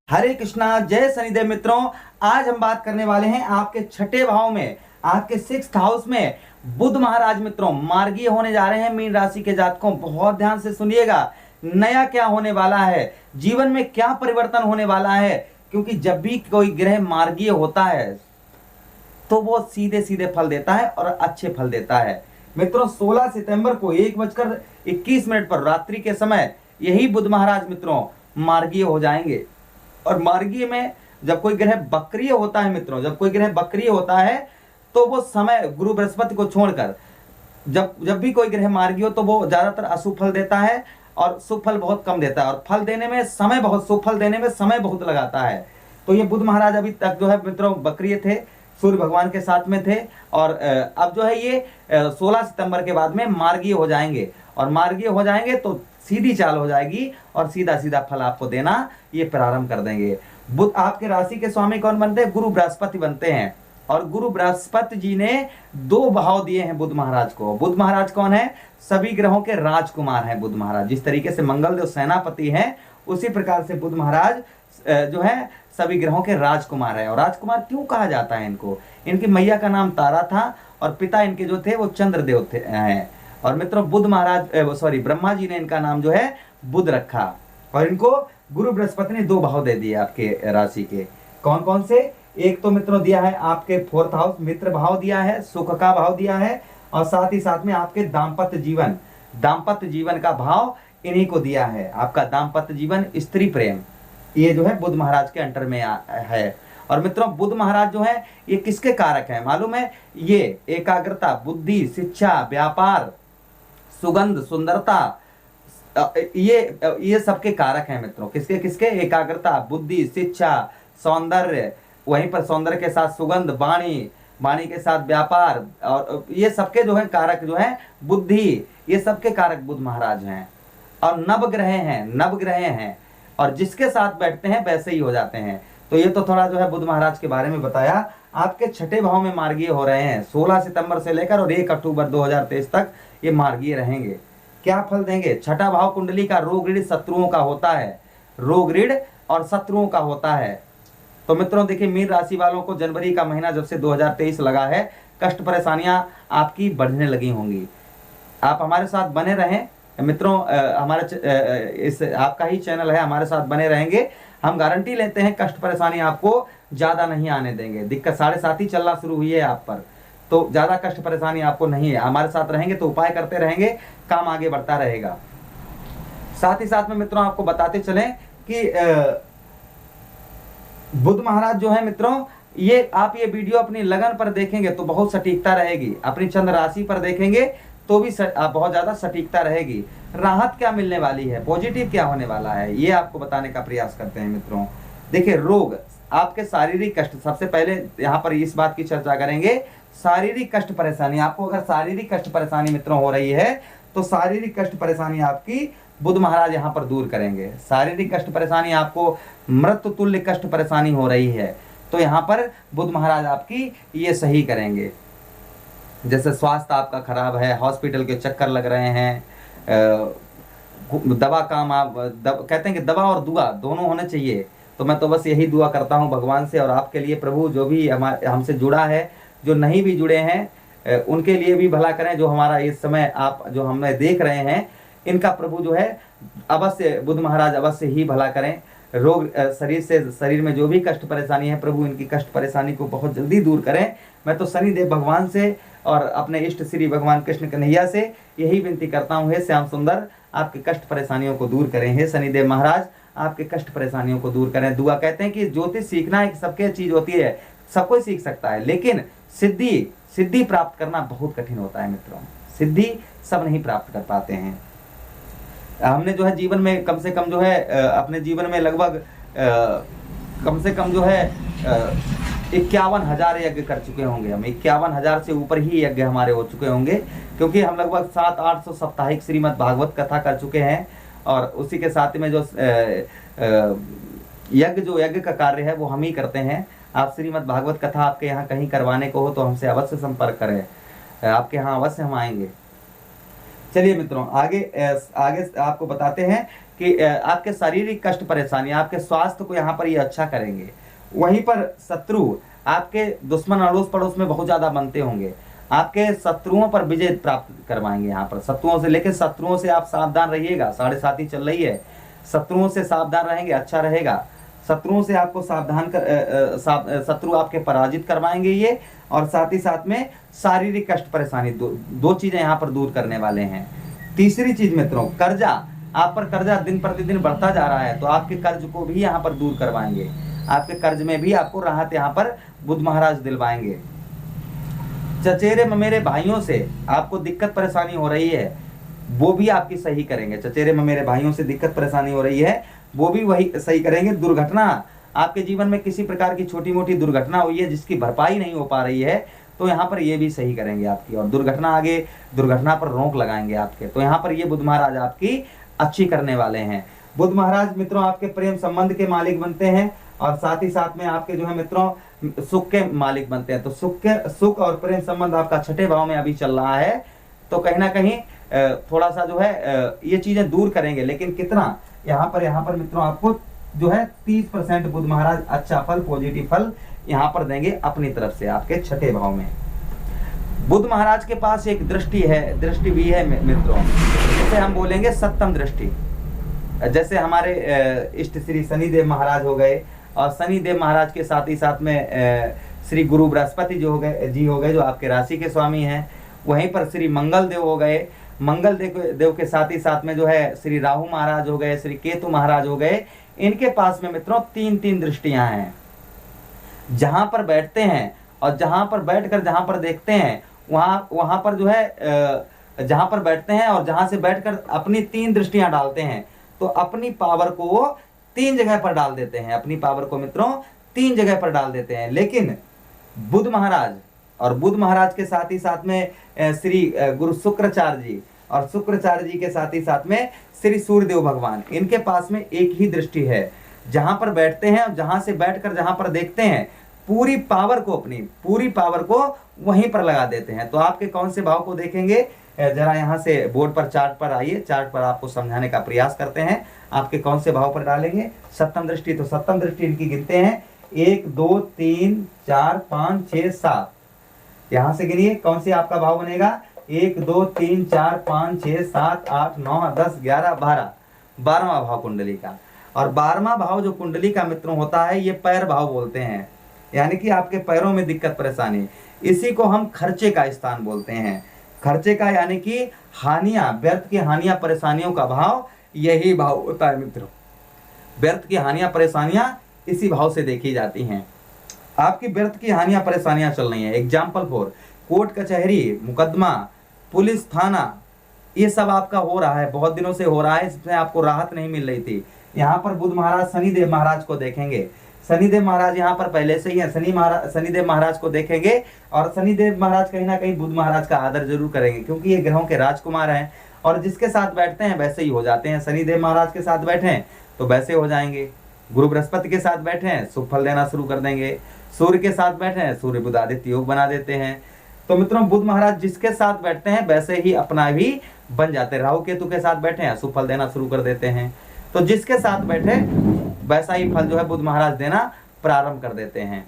हरे कृष्णा, जय शनिदेव। मित्रों, आज हम बात करने वाले हैं आपके छठे भाव में, आपके 6th हाउस में बुध महाराज मित्रों मार्गीय होने जा रहे हैं। मीन राशि के जातकों बहुत ध्यान से सुनिएगा, नया क्या होने वाला है, जीवन में क्या परिवर्तन होने वाला है। क्योंकि जब भी कोई ग्रह मार्गीय होता है तो वो सीधे सीधे फल देता है और अच्छे फल देता है। मित्रों, 16 सितंबर को 1:21 पर रात्रि के समय यही बुध महाराज मित्रों मार्गीय हो जाएंगे। और मार्गीय में जब कोई ग्रह वक्रीय होता है मित्रों, जब कोई ग्रह वक्रीय होता है तो वो समय गुरु बृहस्पति को छोड़कर जब भी कोई ग्रह मार्गीय हो तो वो ज्यादातर अशुभ फल देता है और शुभ फल बहुत कम देता है, और फल देने में समय बहुत, शुभ फल देने में समय बहुत लगाता है। तो ये बुध महाराज अभी तक जो है मित्रों वक्रीय थे, सूर्य भगवान के साथ में थे, और अब जो है ये 16 सितंबर के बाद में मार्गीय हो जाएंगे। और मार्गीय हो जाएंगे तो सीधी चाल हो जाएगी और सीधा सीधा फल आपको देना ये प्रारंभ कर देंगे। बुध आपके राशि के स्वामी कौन बनते हैं? गुरु बृहस्पति बनते हैं। और गुरु बृहस्पति जी ने 2 भाव दिए हैं बुध महाराज को। बुध महाराज कौन है? सभी ग्रहों के राजकुमार हैं बुध महाराज। जिस तरीके से मंगलदेव सेनापति हैं, उसी प्रकार से बुध महाराज जो है सभी ग्रहों के राजकुमार है। और राजकुमार क्यों कहा जाता है इनको? इनकी मैया का नाम तारा था और पिता इनके जो थे वो चंद्रदेव थे हैं। और मित्रों बुध महाराज ब्रह्मा जी ने इनका नाम जो है बुध रखा। और इनको गुरु बृहस्पति ने 2 भाव दे दिए आपके राशि के। कौन कौन से? एक तो मित्रों दिया है आपके 4th हाउस मित्र भाव दिया है, सुख का भाव दिया है, और साथ ही साथ में आपके दाम्पत्य जीवन का भाव इन्हीं को दिया है। आपका दाम्पत्य जीवन, स्त्री प्रेम, ये जो है बुध महाराज के अंटर में है। और मित्रों बुध महाराज जो है ये किसके कारक हैं मालूम है? ये एकाग्रता, बुद्धि, शिक्षा, व्यापार, सुगंध, सुंदरता, ये सबके कारक हैं मित्रों। किसके किसके? एकाग्रता, बुद्धि, शिक्षा, सौंदर्य, वहीं पर सौंदर्य के साथ सुगंध, वाणी के साथ व्यापार, और ये सबके जो है कारक जो है बुद्धि, ये सबके कारक बुध महाराज हैं। और नवग्रह हैं और जिसके साथ बैठते हैं वैसे ही हो जाते हैं। तो ये तो थोड़ा जो है बुध महाराज के बारे में बताया। आपके छठे भाव में मार्गीय हो रहे हैं 16 सितंबर से लेकर और 1 अक्टूबर 2023 तक ये मार्गीय रहेंगे। क्या फल देंगे? छठा भाव कुंडली का रोग ऋण शत्रुओं का होता है, रोग ऋण और शत्रुओं का होता है। तो मित्रों देखिए, मीन राशि वालों को जनवरी का महीना जब से 2023 लगा है, कष्ट परेशानियां आपकी बढ़ने लगी होंगी। आप हमारे साथ बने रहें मित्रों, इस आपका ही चैनल है, हमारे साथ बने रहेंगे। हम गारंटी लेते हैं कष्ट परेशानी आपको ज्यादा नहीं आने देंगे। दिक्कत 7.5 ही चलना शुरू हुई है आप पर, तो ज्यादा कष्ट परेशानी आपको नहीं है। हमारे साथ रहेंगे तो उपाय करते रहेंगे, काम आगे बढ़ता रहेगा। साथ ही साथ में मित्रों आपको बताते चलें कि बुध महाराज जो है मित्रों, ये आप ये वीडियो अपनी लगन पर देखेंगे तो बहुत सटीकता रहेगी, अपनी चंद्र राशि पर देखेंगे तो भी बहुत ज्यादा सटीकता रहेगी। राहत क्या मिलने वाली है, पॉजिटिव क्या होने वाला है, ये आपको बताने का प्रयास करते हैं मित्रों। देखिए, रोग, आपके शारीरिक कष्ट, सबसे पहले यहाँ पर इस बात की चर्चा करेंगे। शारीरिक कष्ट परेशानी, आपको अगर शारीरिक कष्ट परेशानी मित्रों हो रही है तो शारीरिक कष्ट परेशानी आपकी बुध महाराज यहाँ पर दूर करेंगे। शारीरिक कष्ट परेशानी, आपको मृत्यु तुल्य कष्ट परेशानी हो रही है तो यहाँ पर बुध महाराज आपकी ये सही करेंगे। जैसे स्वास्थ्य आपका खराब है, हॉस्पिटल के चक्कर लग रहे हैं, दवा काम, कहते हैं कि दवा और दुआ दोनों होने चाहिए। तो मैं तो बस यही दुआ करता हूँ भगवान से और आपके लिए, प्रभु जो भी हमसे जुड़ा है, जो नहीं भी जुड़े हैं उनके लिए भी भला करें। जो हमारा इस समय आप जो हमें देख रहे हैं, इनका प्रभु जो है अवश्य बुध महाराज अवश्य ही भला करें। रोग, शरीर में जो भी कष्ट परेशानी है, प्रभु इनकी कष्ट परेशानी को बहुत जल्दी दूर करें। मैं तो शनिदेव भगवान से और अपने इष्ट श्री भगवान कृष्ण कन्हैया से यही विनती करता हूँ, हे श्याम सुंदर आपके कष्ट परेशानियों को दूर करें। हे शनिदेव महाराज आपके कष्ट परेशानियों को दूर करें। दुआ, कहते हैं कि ज्योतिष सीखना एक सबके चीज होती है, सब कोई सीख सकता है, लेकिन सिद्धि प्राप्त करना बहुत कठिन होता है मित्रों। सिद्धि सब नहीं प्राप्त कर पाते हैं। हमने जो है जीवन में कम से कम जो है अपने जीवन में लगभग कम से कम जो है 51,000 यज्ञ कर चुके होंगे। हम 51,000 से ऊपर ही यज्ञ हमारे हो चुके होंगे, क्योंकि हम लगभग 700-800 साप्ताहिक श्रीमद् भागवत कथा कर चुके हैं। और उसी के साथ में जो यज्ञ का कार्य है वो हम ही करते हैं। आप श्रीमद् भागवत कथा आपके यहाँ कहीं करवाने को हो तो हमसे अवश्य संपर्क करें, आपके यहाँ अवश्य हम आएंगे। चलिए मित्रों, आगे आपको बताते हैं कि आपके शारीरिक कष्ट परेशानी, आपके स्वास्थ्य को यहाँ पर ये अच्छा करेंगे। वहीं पर शत्रु आपके दुश्मन अड़ोस पड़ोस में बहुत ज़्यादा बनते होंगे, आपके शत्रुओं पर विजय प्राप्त करवाएंगे। यहाँ पर शत्रुओं से लेकर शत्रुओं से आप सावधान रहिएगा, 7.5 चल रही है, शत्रुओं से सावधान रहेंगे, अच्छा रहेगा। शत्रुओं से आपको सावधान कर शत्रु आपके पराजित करवाएंगे ये, और साथ ही साथ में शारीरिक कष्ट परेशानी, दो चीजें यहाँ पर दूर करने वाले हैं। तीसरी चीज मित्रों, कर्जा, आप पर कर्जा दिन प्रतिदिन बढ़ता जा रहा है, तो आपके कर्ज को भी यहाँ पर दूर करवाएंगे, आपके कर्ज में भी आपको राहत यहाँ पर बुध महाराज दिलवाएंगे। चचेरे ममेरे भाइयों से आपको दिक्कत परेशानी हो रही है, वो भी आपकी सही करेंगे। चचेरे ममेरे भाइयों से दिक्कत परेशानी हो रही है, वो भी वही सही करेंगे। दुर्घटना, आपके जीवन में किसी प्रकार की छोटी मोटी दुर्घटना हुई है जिसकी भरपाई नहीं हो पा रही है, तो यहाँ पर ये भी सही करेंगे आपकी, और दुर्घटना आगे दुर्घटना पर रोक लगाएंगे आपके। तो यहाँ पर ये बुध महाराज आपकी अच्छी करने वाले हैं। बुध महाराज मित्रों आपके प्रेम संबंध के मालिक बनते हैं, और साथ ही साथ में आपके जो है मित्रों सुख के मालिक बनते हैं। तो सुख और प्रेम संबंध आपका 6ठे भाव में अभी चल रहा है, तो कहीं ना कहीं थोड़ा सा जो है ये चीजें दूर करेंगे। लेकिन कितना, यहाँ पर मित्रों आपको जो है 30% बुध महाराज अच्छा फल, पॉजिटिव फल यहाँ पर देंगे अपनी तरफ से आपके 6ठे भाव में। बुध महाराज के पास एक दृष्टि है, दृष्टि भी है मित्रों, जिसे हम बोलेंगे सप्तम दृष्टि। जैसे हमारे इष्ट श्री शनिदेव महाराज हो गए, और शनिदेव महाराज के साथ ही साथ में श्री गुरु बृहस्पति जो हो गए जो आपके राशि के स्वामी हैं। वहीं पर श्री मंगल देव हो गए, मंगल देव के साथ ही साथ में जो है श्री राहु महाराज हो गए, श्री केतु महाराज हो गए। इनके पास में मित्रों 3-3 दृष्टियां हैं। जहां पर बैठते हैं और जहां पर बैठकर जहां पर देखते हैं, वहां पर जो है जहां पर बैठते हैं और जहां से बैठकर अपनी 3 दृष्टियां डालते हैं, तो अपनी पावर को वो 3 जगह पर डाल देते हैं। अपनी पावर को मित्रों 3 जगह पर डाल देते हैं। लेकिन बुध महाराज और बुध महाराज के साथ ही साथ में श्री गुरु शुक्राचार्य जी, और शुक्राचार्य जी के साथ ही साथ में श्री सूर्यदेव भगवान, इनके पास में एक ही दृष्टि है। जहां पर बैठते हैं और जहां से बैठकर जहां पर देखते हैं, पूरी पावर को, अपनी पूरी पावर को वहीं पर लगा देते हैं। तो आपके कौन से भाव को देखेंगे, जरा यहाँ से बोर्ड पर चार्ट पर आइए, चार्ट पर आपको समझाने का प्रयास करते हैं। आपके कौन से भाव पर डालेंगे सप्तम दृष्टि, तो सप्तम दृष्टि इनकी गिनते हैं 1 2 3 4 5 6 7। यहां से गिनिए कौन सी आपका भाव बनेगा, 1 2 3 4 5 6 7 8 9 10 11 12, 12वां भाव कुंडली का। और 12वां भाव जो कुंडली का मित्रों होता है, ये पैर भाव बोलते हैं, यानी कि आपके पैरों में दिक्कत परेशानी, इसी को हम खर्चे का स्थान बोलते हैं। खर्चे का यानी कि हानियां, व्यर्थ की हानियां परेशानियों का भाव यही भाव होता है मित्रों। व्यर्थ की हानियां परेशानियां इसी भाव से देखी जाती हैं। आपकी व्यर्थ की हानियां परेशानियां चल रही हैं, एग्जाम्पल फॉर कोर्ट कचहरी, मुकदमा, पुलिस थाना, ये सब आपका हो रहा है, बहुत दिनों से हो रहा है, इसमें आपको राहत नहीं मिल रही थी। यहाँ पर बुध महाराज शनिदेव महाराज को देखेंगे, शनिदेव महाराज यहाँ पर पहले से ही है, शनिदेव महाराज को देखेंगे, और शनिदेव महाराज कहीं ना कहीं बुध महाराज का आदर जरूर करेंगे, क्योंकि ये ग्रहों के राजकुमार हैं, और जिसके साथ बैठते हैं वैसे ही हो जाते हैं। शनिदेव महाराज के साथ बैठे तो वैसे हो जाएंगे, गुरु बृहस्पति के साथ बैठे हैं शुभ फल देना शुरू कर देंगे, सूर्य के साथ बैठे हैं सूर्य बुध आदित्य योग बना देते हैं। तो मित्रों बुध महाराज जिसके साथ बैठते हैं वैसे ही अपना भी बन जाते हैं। राहु केतु के साथ बैठे हैं शुभ फल देना शुरू कर देते हैं, तो जिसके साथ बैठे वैसा ही फल जो है बुध महाराज देना प्रारंभ कर देते हैं।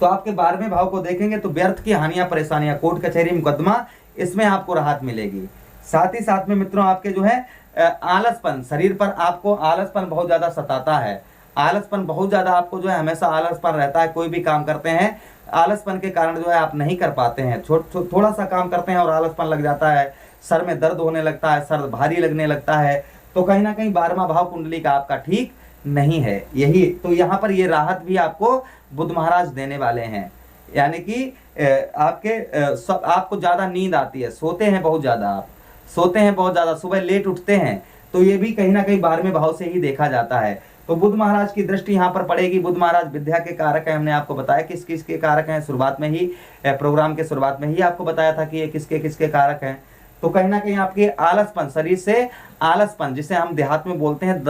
तो आपके 12वें भाव को देखेंगे तो व्यर्थ की हानियां परेशानियां, कोर्ट कचहरी मुकदमा, इसमें आपको राहत मिलेगी। साथ ही साथ में मित्रों आपके जो है आलसपन, शरीर पर आपको आलसपन बहुत ज्यादा सताता है, आलसपन बहुत ज्यादा आपको जो है हमेशा आलसपन रहता है। कोई भी काम करते हैं आलसपन के कारण जो है आप नहीं कर पाते हैं, थोड़ा सा काम करते हैं और आलसपन लग जाता है, सर में दर्द होने लगता है, सर भारी लगने लगता है, तो कहीं ना कहीं 12वां भाव कुंडली का आपका ठीक नहीं है। यही तो यहाँ पर ये राहत भी आपको बुध महाराज देने वाले हैं, यानी कि आपको ज्यादा नींद आती है, सोते हैं बहुत ज्यादा, आप सोते हैं बहुत ज्यादा, सुबह लेट उठते हैं, तो ये भी कहीं ना कहीं 12वें भाव से ही देखा जाता है। तो बुध महाराज की दृष्टि यहाँ पर पड़ेगी। बुध महाराज विद्या के कारक है, हमने आपको बताया किस किस के कारक हैं, शुरुआत में ही प्रोग्राम के शुरुआत में ही आपको बताया था कि ये किसके किसके कारक हैं। तो कहीं ना कहीं आपके आलसपन, शरीर से आलसपन, जिसे हम देहात में बोलते हैं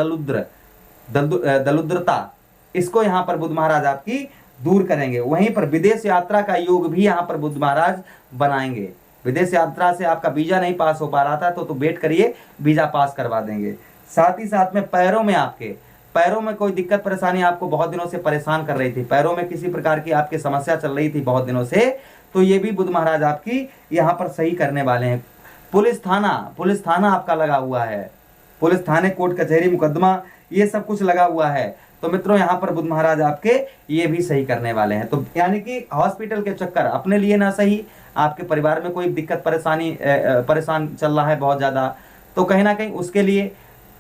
दलुद्रता, इसको यहाँ पर बुध महाराज आपकी दूर करेंगे। वहीं पर विदेश यात्रा का योग भी यहाँ पर बुध महाराज बनाएंगे। विदेश यात्रा से आपका वीजा नहीं पास हो पा रहा था तो वेट करिए, वीजा पास करवा देंगे। साथ ही साथ में पैरों में कोई दिक्कत परेशानी आपको बहुत दिनों से परेशान कर रही थी, पैरों में किसी प्रकार की आपकी समस्या चल रही थी बहुत दिनों से, तो ये भी बुध महाराज आपकी यहाँ पर सही करने वाले हैं। पुलिस थाना आपका लगा हुआ है, पुलिस थाने, कोर्ट कचहरी, मुकदमा, ये सब कुछ लगा हुआ है, तो मित्रों यहाँ पर बुध महाराज आपके ये भी सही करने वाले हैं। तो यानी कि हॉस्पिटल के चक्कर अपने लिए ना सही, आपके परिवार में कोई दिक्कत परेशान चल रहा है बहुत ज्यादा, तो कहीं ना कहीं उसके लिए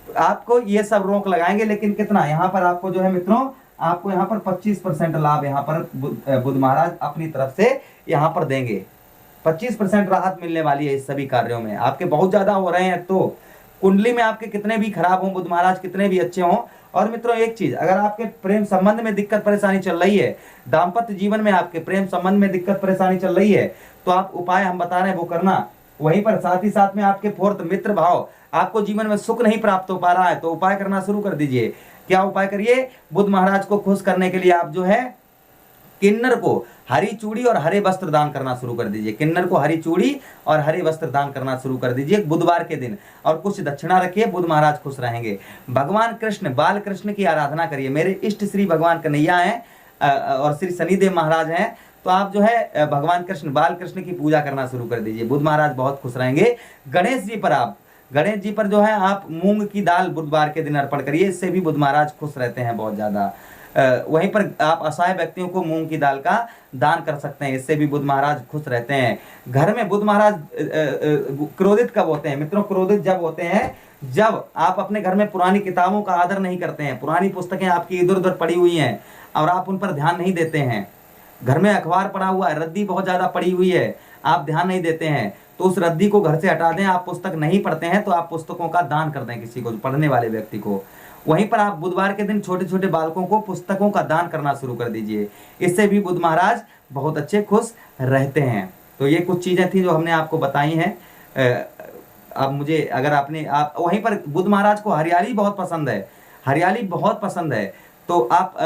आपको ये सब रोक लगाएंगे। लेकिन कितना यहाँ पर आपको जो है मित्रों, आपको यहाँ पर 25% लाभ यहाँ पर बुध महाराज अपनी तरफ से यहाँ पर देंगे। 25% राहत मिलने वाली है इस सभी कार्यों में। आपके बहुत ज्यादा हो रहे हैं तो कुंडली में आपके कितने भी खराब हों, बुध महाराज कितने भी अच्छे हों। और मित्रों एक चीज, अगर आपके प्रेम संबंध में दिक्कत परेशानी चल रही है, दाम्पत्य जीवन में आपके प्रेम संबंध में दिक्कत परेशानी चल रही है, तो आप उपाय हम बता रहे हैं वो करना। वहीं पर साथ ही साथ में आपके फोर्थ मित्र भाव, आपको जीवन में सुख नहीं प्राप्त हो पा रहा है, तो उपाय करना शुरू कर दीजिए। क्या उपाय करिए? बुध महाराज को खुश करने के लिए आप जो है किन्नर को हरी चूड़ी और हरे वस्त्र दान करना शुरू कर दीजिए। किन्नर को हरी चूड़ी और हरे वस्त्र दान करना शुरू कर दीजिए बुधवार के दिन, और कुछ दक्षिणा रखिए, बुध महाराज खुश रहेंगे। भगवान कृष्ण, बाल कृष्ण की आराधना करिए। मेरे इष्ट श्री भगवान कन्हैया हैं और श्री शनिदेव महाराज हैं, तो आप जो है भगवान कृष्ण, बाल कृष्ण की पूजा करना शुरू कर दीजिए, बुध महाराज बहुत खुश रहेंगे। गणेश जी पर जो है आप मूंग की दाल बुधवार के दिन अर्पण करिए, इससे भी बुध महाराज खुश रहते हैं बहुत ज्यादा। वहीं पर आप असहाय व्यक्तियों को मूंग की दाल का दान कर सकते हैं, इससे भी बुध महाराज खुश रहते हैं। घर में बुध महाराज क्रोधित कब होते हैं मित्रों? क्रोधित जब होते हैं जब आप अपने घर में पुरानी किताबों का आदर नहीं करते हैं, पुरानी पुस्तकें आपकी इधर उधर पड़ी हुई हैं और आप उन पर ध्यान नहीं देते हैं। घर में अखबार पड़ा हुआ है, रद्दी बहुत ज्यादा पड़ी हुई है, आप ध्यान नहीं देते हैं, तो उस रद्दी को घर से हटा दें। आप पुस्तक नहीं पढ़ते हैं तो आप पुस्तकों का दान कर दें किसी को, पढ़ने वाले व्यक्ति को। वहीं पर आप बुधवार के दिन छोटे छोटे बालकों को पुस्तकों का दान करना शुरू कर दीजिए, इससे भी बुध महाराज बहुत अच्छे खुश रहते हैं। तो ये कुछ चीजें थी जो हमने आपको बताई हैं। अब मुझे अगर आप वहीं पर बुध महाराज को हरियाली बहुत पसंद है, हरियाली बहुत पसंद है, तो आप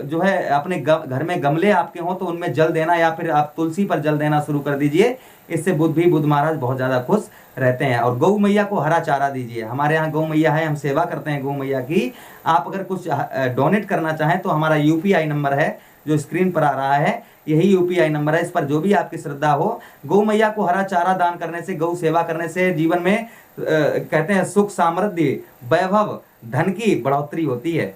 जो है अपने घर में गमले आपके हों तो उनमें जल देना, या फिर आप तुलसी पर जल देना शुरू कर दीजिए, इससे बुध महाराज बहुत ज्यादा खुश रहते हैं। और गौ मैया को हरा चारा दीजिए। हमारे यहाँ गौ मैया है, हम सेवा करते हैं गौ मैया की। आप अगर कुछ डोनेट करना चाहें तो हमारा UPI नंबर है जो स्क्रीन पर आ रहा है, यही UPI नंबर है। इस पर जो भी आपकी श्रद्धा हो, गौ मैया को हरा चारा दान करने से, गौ सेवा करने से जीवन में कहते हैं सुख, समृद्धि, वैभव, धन की बढ़ोतरी होती है।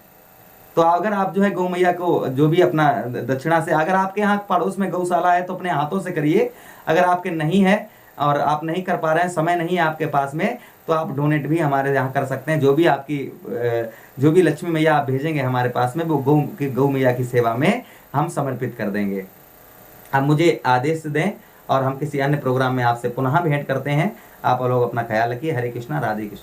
तो अगर आप जो है गौ मैया को जो भी अपना दक्षिणा से, अगर आपके यहाँ पड़ोस में गौशाला है तो अपने हाथों से करिए। अगर आपके नहीं है और आप नहीं कर पा रहे हैं, समय नहीं है आपके पास में, तो आप डोनेट भी हमारे यहाँ कर सकते हैं। जो भी लक्ष्मी मैया आप भेजेंगे हमारे पास में, वो गौ मैया की सेवा में हम समर्पित कर देंगे। अब मुझे आदेश दें और हम किसी अन्य प्रोग्राम में आपसे पुनः भेंट करते हैं। आप लोग अपना ख्याल रखिए। हरे कृष्णा, राधे कृष्ण।